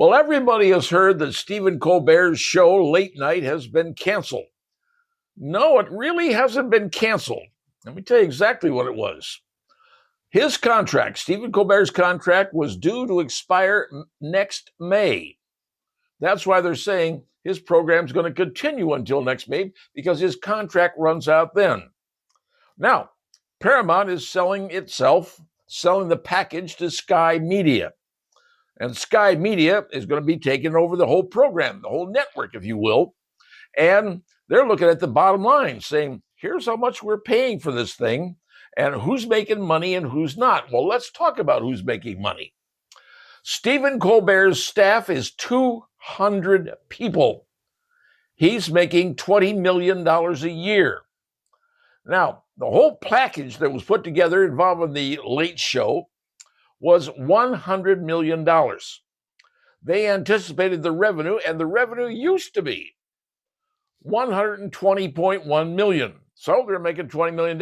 Well, everybody has heard that Stephen Colbert's show, Late Night, has been canceled. No, it really hasn't been canceled. Let me tell you exactly what it was. His contract, Stephen Colbert's contract, was due to expire next May. That's why they're saying his program's going to continue until next May because his contract runs out then. Now, Paramount is selling the package to Sky Media. And Sky Media is going to be taking over the whole program, the whole network, if you will. And they're looking at the bottom line, saying, here's how much we're paying for this thing, and who's making money and who's not. Well, let's talk about who's making money. Stephen Colbert's staff is 200 people. He's making $20 million a year. Now, the whole package that was put together involving the Late Show was $100 million. They anticipated the revenue, and the revenue used to be $120.1 million. So they're making $20 million.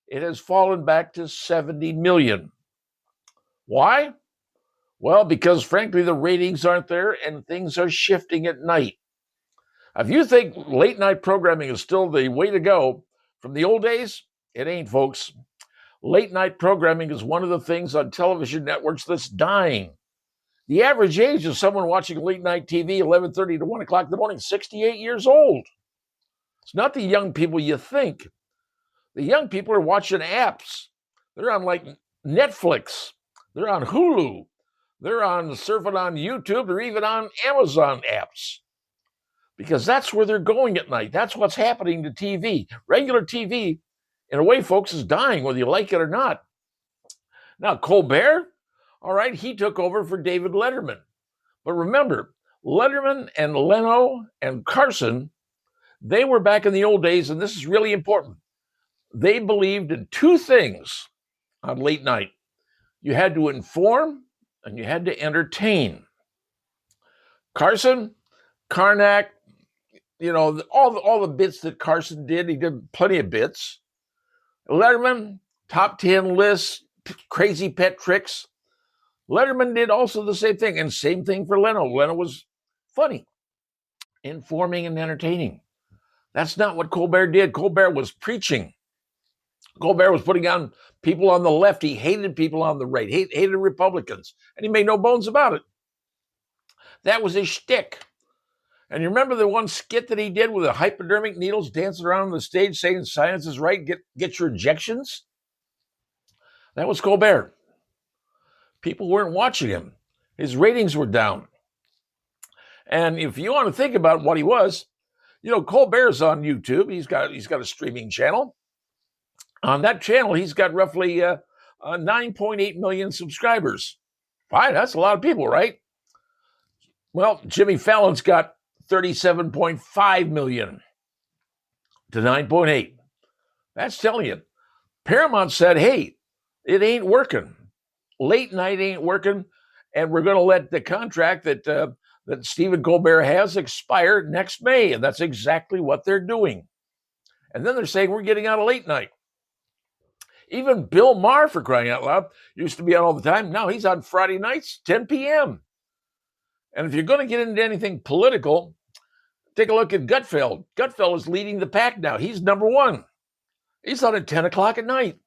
It has fallen back to $70 million. Why? Well, because frankly, the ratings aren't there and things are shifting at night. If you think late night programming is still the way to go from the old days, it ain't, folks. Late night programming is one of the things on television networks that's dying. The average age of someone watching late night TV, 11:30 to 1 o'clock in the morning, 68 years old. It's not the young people you think. The young people are watching apps. They're on like Netflix. They're on Hulu. They're on surfing on YouTube. They're even on Amazon apps. Because that's where they're going at night. That's what's happening to TV. Regular TV, in a way, folks, is dying, whether you like it or not. Now, Colbert, all right, he took over for David Letterman. But remember, Letterman and Leno and Carson, they were back in the old days, and this is really important. They believed in two things on late night. You had to inform and you had to entertain. Carson, Karnak, all the bits that Carson did, he did plenty of bits. Letterman, top 10 lists, crazy pet tricks. Letterman did also the same thing, and same thing for Leno. Leno was funny, informing and entertaining. That's not what Colbert did. Colbert was preaching. Colbert was putting on people on the left. He hated people on the right, hated Republicans, and he made no bones about it. That was his shtick. And you remember the one skit that he did with the hypodermic needles dancing around on the stage saying science is right, get your injections? That was Colbert. People weren't watching him. His ratings were down. And if you want to think about what he was, Colbert's on YouTube. He's got a streaming channel. On that channel, he's got roughly 9.8 million subscribers. Fine, that's a lot of people, right? Well, Jimmy Fallon's got 37.5 million to 9.8. That's telling you. Paramount said, hey, it ain't working. Late night ain't working, and we're going to let the contract that Stephen Colbert has expire next May, and that's exactly what they're doing. And then they're saying we're getting out of late night. Even Bill Maher, for crying out loud, used to be on all the time. Now he's on Friday nights, 10 p.m. And if you're going to get into anything political, take a look at Gutfeld. Gutfeld is leading the pack now. He's number one. He's on at 10 o'clock at night.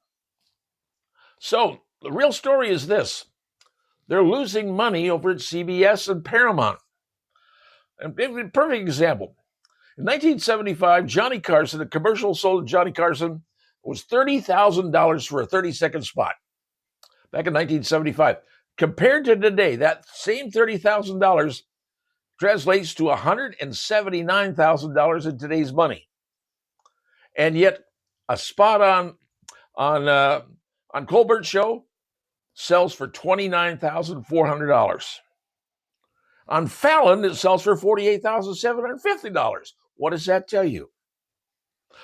So the real story is this. They're losing money over at CBS and Paramount. And a perfect example. In 1975, Johnny Carson, a commercial sold to Johnny Carson, was $30,000 for a 30-second spot back in 1975. Compared to today, that same $30,000 translates to $179,000 in today's money. And yet, a spot on Colbert's show sells for $29,400. On Fallon, it sells for $48,750. What does that tell you?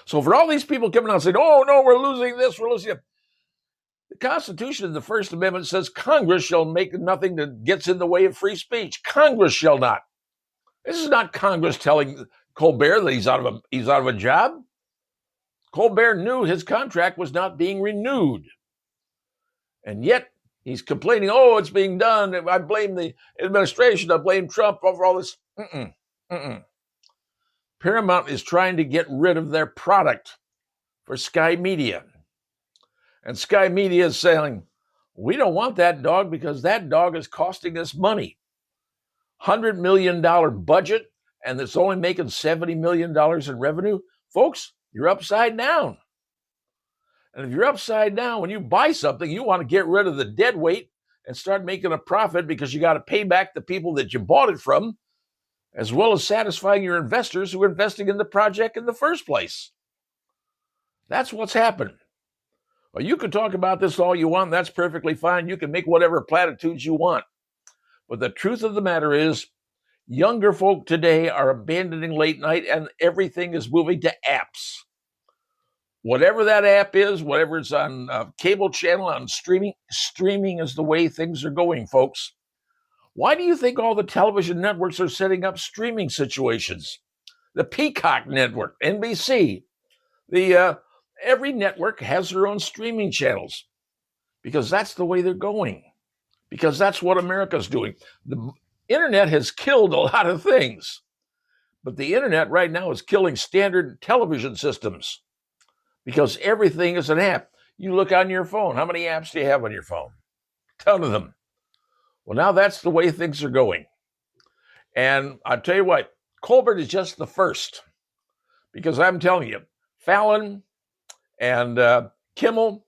So for all these people coming out and saying, oh, no, we're losing this, we're losing it. The Constitution in the First Amendment says Congress shall make nothing that gets in the way of free speech. Congress shall not. This is not Congress telling Colbert that he's out of a job. Colbert knew his contract was not being renewed. And yet He's complaining, oh, it's being done. I blame the administration. I blame Trump over all this. Paramount is trying to get rid of their product for Sky Media. And Sky Media is saying, we don't want that dog because that dog is costing us money. $100 million budget, and it's only making $70 million in revenue. Folks, you're upside down. And if you're upside down, when you buy something, you want to get rid of the dead weight and start making a profit because you got to pay back the people that you bought it from, as well as satisfying your investors who are investing in the project in the first place. That's what's happened. Well, you can talk about this all you want. That's perfectly fine. You can make whatever platitudes you want. But the truth of the matter is, younger folk today are abandoning late night and everything is moving to apps. Whatever that app is, whatever it's on cable channel, on streaming is the way things are going, folks. Why do you think all the television networks are setting up streaming situations? The Peacock Network, NBC, every network has their own streaming channels because that's the way they're going, because that's what America's doing. The internet has killed a lot of things, but the internet right now is killing standard television systems because everything is an app. You look on your phone. How many apps do you have on your phone? A ton of them. Well, now that's the way things are going. And I'll tell you what, Colbert is just the first, because I'm telling you, Fallon and Kimmel,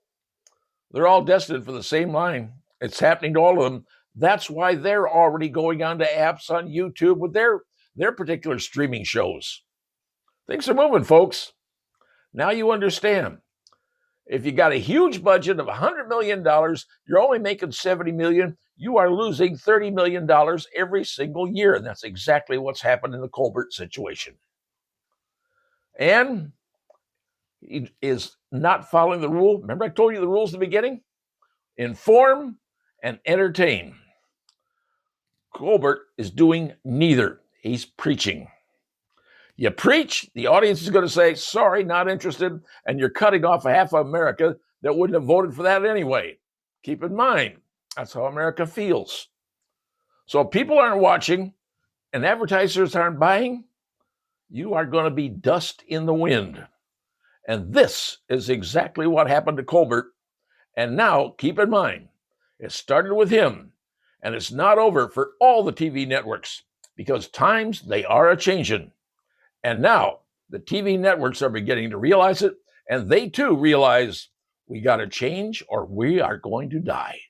they're all destined for the same line. It's happening to all of them. That's why they're already going on to apps on YouTube with their particular streaming shows. Things are moving, folks. Now you understand. If you got a huge budget of $100 million, you're only making $70 million, you are losing $30 million every single year. And that's exactly what's happened in the Colbert situation. And he is not following the rule. Remember I told you the rules at the beginning? Inform and entertain. Colbert is doing neither. He's preaching. You preach, the audience is going to say, sorry, not interested, and you're cutting off half of America that wouldn't have voted for that anyway. Keep in mind, that's how America feels. So if people aren't watching and advertisers aren't buying, you are going to be dust in the wind. And this is exactly what happened to Colbert. And now, keep in mind, it started with him, and it's not over for all the TV networks, because times, they are a-changing. And now, the TV networks are beginning to realize it, and they too realize we got to change or we are going to die.